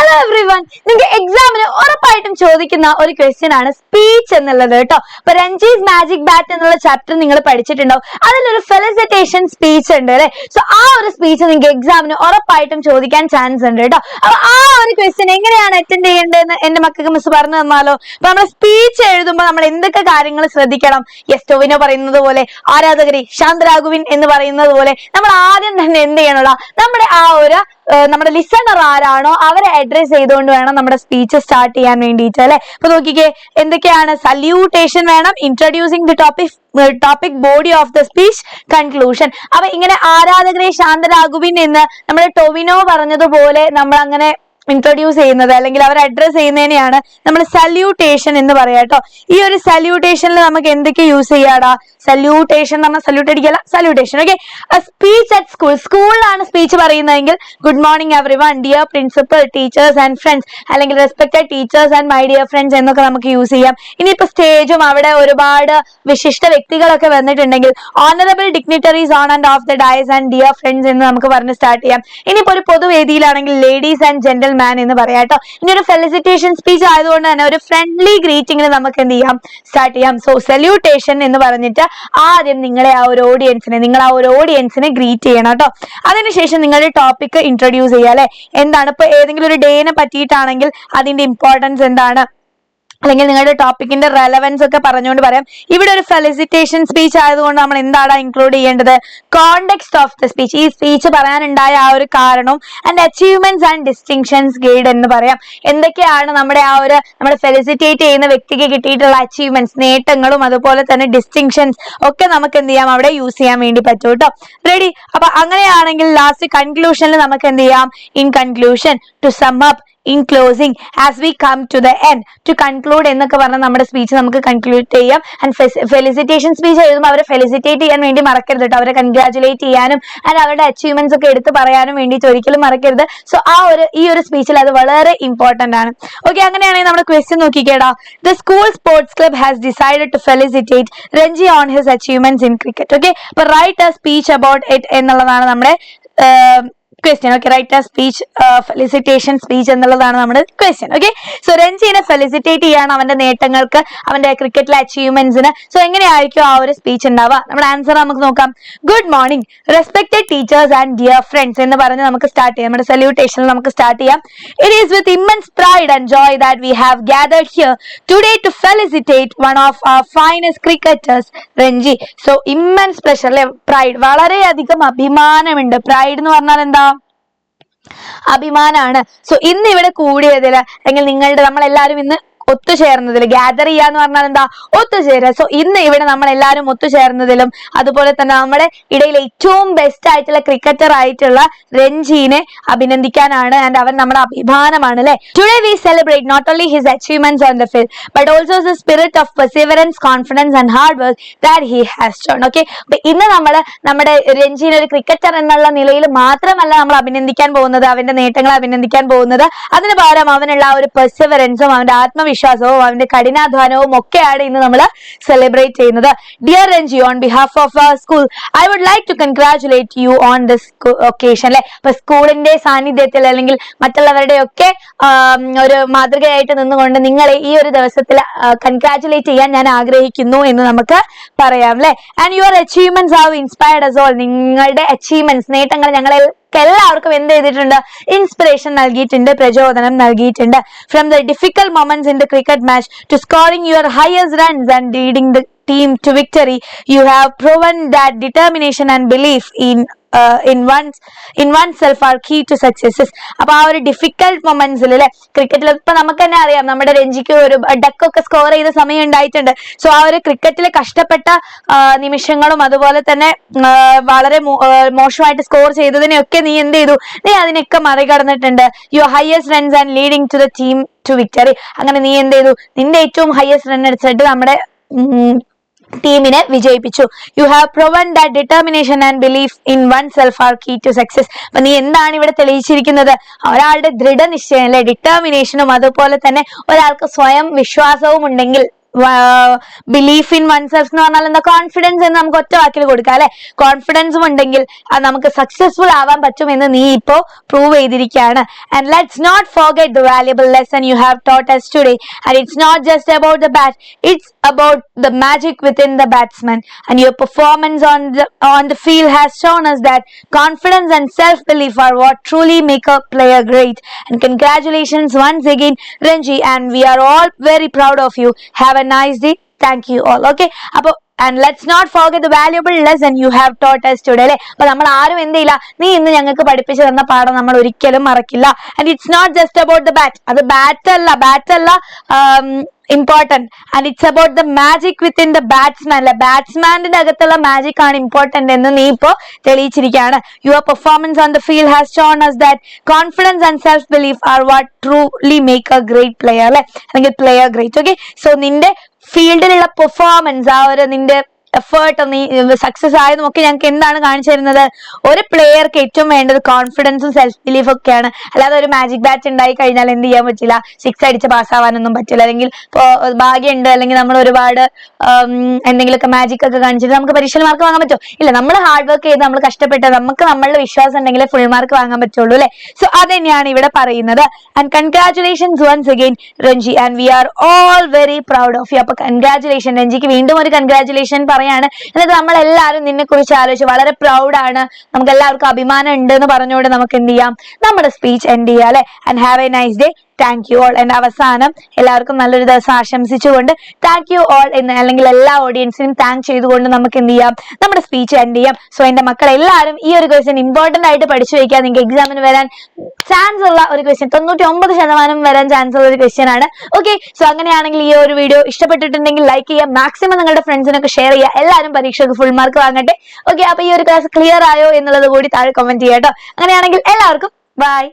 Hello every one. നിങ്ങൾക്ക് എക്സാമിന് ഉറപ്പായിട്ടും ചോദിക്കുന്ന ഒരു ക്വസ്റ്റ്യൻ ആണ് സ്പീച്ച് എന്നുള്ളത് കേട്ടോ. അപ്പൊ രഞ്ജീസ് മാജിക് ബാറ്റ് എന്നുള്ള ചാപ്റ്റർ നിങ്ങൾ പഠിച്ചിട്ടുണ്ടാവും. അതിലൊരു ഫെലിസിറ്റേഷൻ സ്പീച്ച് ഉണ്ട് അല്ലെ. സോ ആ ഒരു സ്പീച്ച് നിങ്ങൾക്ക് എക്സാമിന് ഉറപ്പായിട്ടും ചോദിക്കാൻ ചാൻസ് ഉണ്ട് കേട്ടോ. അപ്പൊ ആ ഒരു ക്വസ്റ്റ്യൻ എങ്ങനെയാണ് അറ്റൻഡ് ചെയ്യേണ്ടതെന്ന് എന്റെ മക്കൾക്ക് മിസ് പറഞ്ഞു തന്നാലോ. അപ്പൊ നമ്മൾ സ്പീച്ച് എഴുതുമ്പോൾ നമ്മൾ എന്തൊക്കെ കാര്യങ്ങൾ ശ്രദ്ധിക്കണം? യെസ്, ടോവിനോ പറയുന്നത് പോലെ, ആരാധകരെ ശാന്തരാഘുവിൻ എന്ന് പറയുന്നത് പോലെ നമ്മൾ ആദ്യം തന്നെ എന്ത് ചെയ്യണല്ലോ, നമ്മുടെ ലിസണർ ആരാണോ അവരെ അഡ്രസ് ചെയ്തുകൊണ്ട് വേണം നമ്മുടെ സ്പീച്ച് സ്റ്റാർട്ട് ചെയ്യാൻ വേണ്ടിയിട്ട് അല്ലെ. അപ്പൊ നോക്കിക്കേ, എന്തൊക്കെയാണ്? സല്യൂട്ടേഷൻ വേണം, introducing the topic body of the speech, conclusion. അപ്പൊ ഇങ്ങനെ ആരാധകരെ ശാന്തരാഘുവിൻ എന്ന് നമ്മുടെ ടോവിനോ പറഞ്ഞതുപോലെ നമ്മൾ അങ്ങനെ ഇൻട്രൊഡ്യൂസ് ചെയ്യുന്നത് അല്ലെങ്കിൽ അവർ അഡ്രസ് ചെയ്യുന്നതിനെയാണ് നമ്മൾ സല്യൂട്ടേഷൻ എന്ന് പറയാം കേട്ടോ. ഈ ഒരു സല്യൂട്ടേഷനിൽ നമുക്ക് എന്തൊക്കെ യൂസ് ചെയ്യാടാ? സല്യൂട്ടേഷൻ നമ്മൾ സല്യൂട്ട് അടിക്കല, salutation. Okay, speech at school, സ്കൂളിലാണ് സ്പീച്ച് പറയുന്നതെങ്കിൽ good morning everyone, dear principal, teachers and friends, അല്ലെങ്കിൽ respected teachers and my dear friends എന്നൊക്കെ നമുക്ക് യൂസ് ചെയ്യാം. ഇനിയിപ്പോ സ്റ്റേജും അവിടെ ഒരുപാട് വിശിഷ്ട വ്യക്തികളൊക്കെ വന്നിട്ടുണ്ടെങ്കിൽ honourable dignitaries on and of the Diaz and dear friends എന്ന് നമുക്ക് പറഞ്ഞ് സ്റ്റാർട്ട് ചെയ്യാം. ഇനിയിപ്പോ ഒരു പൊതുവേദിയിലാണെങ്കിൽ ലേഡീസ് ആൻഡ് ജെന്റൽ മാൻ എന്ന് പറയാം കേട്ടോ. ഇനി ഒരു ഫെലിസിറ്റേഷൻ സ്പീച്ച് ആയതുകൊണ്ട് തന്നെ ഒരു ഫ്രണ്ട്ലി ഗ്രീറ്റിംഗിന് നമുക്ക് എന്ത് ചെയ്യാം, സ്റ്റാർട്ട് ചെയ്യാം. സോ സല്യൂട്ടേഷൻ എന്ന് പറഞ്ഞിട്ട് ആദ്യം നിങ്ങൾ ആ ഒരു ഓഡിയൻസിനെ ഗ്രീറ്റ് ചെയ്യണം കേട്ടോ. അതിനുശേഷം നിങ്ങളുടെ ടോപ്പിക് ഇൻട്രൊഡ്യൂസ് ചെയ്യുക അല്ലെ. എന്താണ് ഇപ്പൊ ഏതെങ്കിലും ഒരു ഡേനെ പറ്റിയിട്ടാണെങ്കിൽ അതിന്റെ ഇമ്പോർട്ടൻസ് എന്താണ്, അല്ലെങ്കിൽ നിങ്ങളുടെ ടോപ്പിക്കിന്റെ റെലവൻസ് ഒക്കെ പറഞ്ഞുകൊണ്ട് പറയാം. ഇവിടെ ഒരു ഫെലിസിറ്റേഷൻ സ്പീച്ച് ആയതുകൊണ്ട് നമ്മൾ എന്താണ് ഇൻക്ലൂഡ് ചെയ്യേണ്ടത്? കോണ്ടെക്സ്റ്റ് ഓഫ് ദ സ്പീച്ച്, ഈ സ്പീച്ച് പറയാനുണ്ടായ ആ ഒരു കാരണവും and achievements and distinctions guide എന്ന് പറയാം. എന്തൊക്കെയാണ് നമ്മുടെ ഫെലിസിറ്റേറ്റ് ചെയ്യുന്ന വ്യക്തിക്ക് കിട്ടിയിട്ടുള്ള അച്ചീവ്മെന്റ്സ്, നേട്ടങ്ങളും അതുപോലെ തന്നെ ഡിസ്റ്റിങ്ഷൻസ് ഒക്കെ നമുക്ക് എന്ത് ചെയ്യാം, അവിടെ യൂസ് ചെയ്യാൻ വേണ്ടി പറ്റും കേട്ടോ. റെഡി? അപ്പൊ അങ്ങനെയാണെങ്കിൽ ലാസ്റ്റ് കൺക്ലൂഷനിൽ നമുക്ക് എന്ത് ചെയ്യാം? In conclusion, to sum up, in closing, as we come to the end, to conclude എന്നൊക്കെ പറഞ്ഞാൽ നമ്മുടെ സ്പീച്ച് നമുക്ക് കൺക്ലൂഡ് ചെയ്യാം. ആൻഡ് ഫെലിസിറ്റേഷൻ സ്പീച്ച് എഴുതുമ്പോൾ അവരെ ഫെലിസിറ്റേറ്റ് ചെയ്യാൻ വേണ്ടി മറക്കരുത് കേട്ടോ. അവരെ കൺഗ്രാറ്റുലേറ്റ് ചെയ്യാനും ആൻഡ് അവരുടെ അച്ചീവ്മെന്റ്സ് ഒക്കെ എടുത്ത് പറയാനും വേണ്ടിയിട്ട് ഒരിക്കലും മറക്കരുത്. സോ ഈ ഒരു സ്പീച്ചിൽ അത് വളരെ ഇമ്പോർട്ടന്റ് ആണ്. ഓക്കെ, അങ്ങനെയാണെങ്കിൽ നമ്മുടെ ക്വസ്റ്റ്യൻ നോക്കിക്കേടാ. The school sports club has decided to felicitate Ranji on his achievements in cricket. Okay, അപ്പൊ write a speech about it എന്നുള്ളതാണ് നമ്മുടെ question. Okay, write a speech, felicitation speech എന്നുള്ളതാണ് നമ്മുടെ ക്വസ്റ്റ്യൻ. ഓക്കെ, സോ രഞ്ജിനെ felicitate ചെയ്യാണ് അവന്റെ നേട്ടങ്ങൾക്ക്, അവന്റെ ക്രിക്കറ്റിലെ അച്ചീവ്മെന്റ്സിന്. സോ എങ്ങനെയായിരിക്കും ആ ഒരു സ്പീച്ച് ഉണ്ടാവുക? നമ്മുടെ ആൻസർ നമുക്ക് നോക്കാം. Good morning respected teachers and dear friends എന്ന് പറഞ്ഞ് നമുക്ക് സ്റ്റാർട്ട് ചെയ്യാം. നമ്മുടെ സല്യൂട്ടേഷനിൽ നമുക്ക് സ്റ്റാർട്ട് ചെയ്യാം. It is with immense pride and joy that we have gathered here today to felicitate one of our finest cricketers Ranji. So immense pleasure അല്ലെ, pride, വളരെയധികം അഭിമാനമുണ്ട്. പ്രൈഡ് എന്ന് പറഞ്ഞാൽ എന്താ? അഭിമാനാണ്. സോ ഇന്ന് ഇവിടെ കൂടിയതില് അല്ലെങ്കിൽ നമ്മളെല്ലാരും ഇന്ന് ഒത്തുചേർന്നതിൽ, ഗ്യാദർ ചെയ്യാന്ന് പറഞ്ഞാൽ എന്താ? ഒത്തുചേരുക. സോ ഇന്ന് ഇവിടെ നമ്മൾ എല്ലാവരും ഒത്തുചേർന്നതിലും അതുപോലെ തന്നെ നമ്മുടെ ഇടയിൽ ഏറ്റവും ബെസ്റ്റ് ആയിട്ടുള്ള ക്രിക്കറ്റർ ആയിട്ടുള്ള രഞ്ജിനെ അഭിനന്ദിക്കാനാണ്. ആൻഡ് അവൻ നമ്മുടെ അഭിമാനമാണ് അല്ലെ. Today we celebrate not only his achievements on the field but also the spirit of perseverance, confidence and hard work that he has shown. Okay, അപ്പൊ ഇന്ന് നമ്മുടെ രഞ്ജിനെ ഒരു ക്രിക്കറ്റർ എന്നുള്ള നിലയിൽ മാത്രമല്ല നമ്മൾ അഭിനന്ദിക്കാൻ പോകുന്നത്, അവന്റെ നേട്ടങ്ങളെ അഭിനന്ദിക്കാൻ പോകുന്നത്. അതിന് പകരം അവനുള്ള ആ ഒരു പെർസിവറൻസും അവന്റെ ആത്മവിശ്വാസവും അവന്റെ കഠിനാധ്വാനവും ഒക്കെയാണ് ഇന്ന് നമ്മൾ സെലിബ്രേറ്റ് ചെയ്യുന്നത്. Dear Ranji, on behalf of our school I would like to congratulate you on this occasion അല്ലെ. അപ്പൊ സ്കൂളിന്റെ സാന്നിധ്യത്തിൽ അല്ലെങ്കിൽ മറ്റുള്ളവരുടെ ഒക്കെ ഒരു മാതൃകയായിട്ട് നിന്നുകൊണ്ട് നിങ്ങളെ ഈ ഒരു ദിവസത്തിൽ കൺഗ്രാറ്റുലേറ്റ് ചെയ്യാൻ ഞാൻ ആഗ്രഹിക്കുന്നു എന്ന് നമുക്ക് പറയാം അല്ലെ. And your achievements have inspired us all, നിങ്ങളുടെ അച്ചീവ്മെന്റ്സ്, നേട്ടങ്ങൾ ഞങ്ങളെ എല്ലാവർക്കും എന്ത് ചെയ്തിട്ടുണ്ട്? ഇൻസ്പിറേഷൻ നൽകിയിട്ടുണ്ട്, പ്രചോദനം നൽകിയിട്ടുണ്ട്. From the difficult moments in the cricket match to scoring your highest runs and leading the team to victory, you have proven that determination and belief in oneself are key to successes. അപ്പൊ ആ ഒരു difficult മൊമെന്റ്സിൽ അല്ലെ, ക്രിക്കറ്റിൽ ഇപ്പൊ നമുക്ക് തന്നെ അറിയാം, നമ്മുടെ രഞ്ജിക്ക് ഒരു ഡക്കൊക്കെ സ്കോർ ചെയ്ത സമയം ഉണ്ടായിട്ടുണ്ട്. സോ ആ ഒരു ക്രിക്കറ്റിലെ കഷ്ടപ്പെട്ട നിമിഷങ്ങളും അതുപോലെ തന്നെ വളരെ മോശമായിട്ട് സ്കോർ ചെയ്തതിനെയൊക്കെ നീ എന്ത് ചെയ്തു? നീ അതിനൊക്കെ മറികടന്നിട്ടുണ്ട്. Your highest runs and leading to the team to victory. അങ്ങനെ നീ എന്ത് ചെയ്തു? നിന്റെ ഏറ്റവും ഹയസ്റ്റ് റൺ അടിച്ചിട്ട് നമ്മുടെ ടീമിനെ വിജയിപ്പിച്ചു. You have proven that determination and belief in oneself are key to success. അപ്പൊ നീ എന്താണ് ഇവിടെ തെളിയിച്ചിരിക്കുന്നത്? ഒരാളുടെ ദൃഢനിശ്ചയം അല്ലെ, ഡിറ്റർമിനേഷനും അതുപോലെ തന്നെ ഒരാൾക്ക് സ്വയം വിശ്വാസവും ഉണ്ടെങ്കിൽ ബിലീഫ് ഇൻ വൺ സെൽഫ് എന്ന് പറഞ്ഞാൽ എന്താ, കോൺഫിഡൻസ് എന്ന് നമുക്ക് ഒറ്റ വാക്കിൽ കൊടുക്കാം അല്ലെ. കോൺഫിഡൻസും ഉണ്ടെങ്കിൽ നമുക്ക് സക്സസ്ഫുൾ ആവാൻ പറ്റുമെന്ന് നീ ഇപ്പോ പ്രൂവ് ചെയ്തിരിക്കുകയാണ്. And let's not forget the valuable lesson you have taught us today. And it's not just about the bat, it's about the magic within the batsman. And your performance on the field has shown us that confidence and self-belief are what truly make a player great. And congratulations once again, Ranji, and we are all very proud of you. Have a nice day. Thank you all. Okay, അപ്പൊ and let's not forget the valuable lesson you have taught us today അല്ലെ. അപ്പൊ നമ്മൾ ആരും എന്ത് ചെയ്യില്ല, നീ ഇന്ന് ഞങ്ങൾക്ക് പഠിപ്പിച്ചു തന്ന പാഠം നമ്മൾ ഒരിക്കലും മറക്കില്ല. And it's not just about the bat, അത് ബാറ്റ് അല്ല important, and it's about the magic within the batsman അല്ലെ. ബാറ്റ്സ്മാന്റെ അകത്തുള്ള മാജിക് ആണ് ഇമ്പോർട്ടന്റ് എന്ന് നീ ഇപ്പോ തെളിയിച്ചിരിക്കുകയാണ്. Your performance on the field has shown us that confidence and self belief are what truly make a great player അല്ലെ, അല്ലെങ്കിൽ പ്ലെയർ ഗ്രേറ്റ്. ഓക്കെ, സോ നിന്റെ ഫീൽഡിലുള്ള പെർഫോമൻസ്, ആ ഒരു നിന്റെ എഫേർട്ട്, നീ സക്സസ് ആയതും ഒക്കെ ഞങ്ങൾക്ക് എന്താണ് കാണിച്ചു തരുന്നത്, ഒരു പ്ലെയർക്ക് ഏറ്റവും വേണ്ടത് കോൺഫിഡൻസും സെൽഫ് ബിലീഫും ഒക്കെയാണ്. അല്ലാതെ ഒരു മാജിക് ബാറ്റ് ഉണ്ടായി കഴിഞ്ഞാൽ എന്ത് ചെയ്യാൻ പറ്റില്ല, സിക്സ് അടിച്ച് പാസ്സാവാനൊന്നും പറ്റില്ല. അല്ലെങ്കിൽ ഇപ്പോ ഭാഗ്യമുണ്ട്, അല്ലെങ്കിൽ നമ്മൾ ഒരുപാട് എന്തെങ്കിലുമൊക്കെ മാജിക് ഒക്കെ കാണിച്ചിട്ട് നമുക്ക് പരീക്ഷയിൽ മാർക്ക് വാങ്ങാൻ പറ്റുമോ? ഇല്ല. നമ്മൾ ഹാർഡ് വർക്ക് ചെയ്ത് നമ്മൾ കഷ്ടപ്പെട്ട് നമുക്ക് നമ്മളുടെ വിശ്വാസം ഉണ്ടെങ്കിൽ ഫുൾ മാർക്ക് വാങ്ങാൻ പറ്റുള്ളൂ അല്ലെ. സോ അത് തന്നെയാണ് ഇവിടെ പറയുന്നത്. And congratulations once again Ranji, and we are all very proud of you. അപ്പൊ കൺഗ്രാറ്റുലേഷൻ രഞ്ജിക്ക്, വീണ്ടും ഒരു കൺഗ്രാറ്റുലേഷൻ പറയാണ്. എന്നിട്ട് നമ്മളെല്ലാവരും നിന്നെ കുറിച്ച് ആലോചിച്ച് വളരെ പ്രൗഡാണ്, നമുക്ക് എല്ലാവർക്കും അഭിമാനം ഉണ്ട് എന്ന് പറഞ്ഞുകൊണ്ട് നമുക്ക് എന്ത് ചെയ്യാം, നമ്മുടെ സ്പീച്ച് എൻഡ് ചെയ്യാം അല്ലെ. And have A nice day. Thank you all. എന്റെ അവസാനം എല്ലാവർക്കും നല്ലൊരു ദിവസം ആശംസിച്ചുകൊണ്ട് താങ്ക് യു ഓൾ എന്ന്, അല്ലെങ്കിൽ എല്ലാ ഓഡിയൻസിനും താങ്ക് ചെയ്തുകൊണ്ട് നമുക്ക് എന്ത് ചെയ്യാം, നമ്മുടെ സ്പീച്ച് എൻഡ് ചെയ്യാം. സോ എന്റെ മക്കൾ എല്ലാവരും ഈ ഒരു ക്വസ്റ്റ്യൻ ഇമ്പോർട്ടന്റ് ആയിട്ട് പഠിച്ചു വയ്ക്കുക. നിങ്ങൾക്ക് എക്സാമിന് വരാൻ ചാൻസ് ഉള്ള ഒരു ക്വസ്റ്റ്യൻ, 99% വരാൻ ചാൻസ് ഉള്ള ഒരു ക്വസ്റ്റ്യൻ ആണ്. ഓക്കെ, സോ അങ്ങനെയാണെങ്കിൽ ഈ ഒരു വീഡിയോ ഇഷ്ടപ്പെട്ടിട്ടുണ്ടെങ്കിൽ ലൈക്ക് ചെയ്യുക, മാക്സിമം നിങ്ങളുടെ ഫ്രണ്ട്സിനൊക്കെ ഷെയർ ചെയ്യുക. എല്ലാവരും പരീക്ഷയ്ക്ക് ഫുൾ മാർക്ക് വാങ്ങട്ടെ. ഓക്കെ, അപ്പൊ ഈ ഒരു ക്ലാസ് ക്ലിയർ ആയോ എന്നുള്ളത് കൂടി താഴെ കമന്റ് ചെയ്യാം കേട്ടോ. അങ്ങനെയാണെങ്കിൽ എല്ലാവർക്കും ബൈ.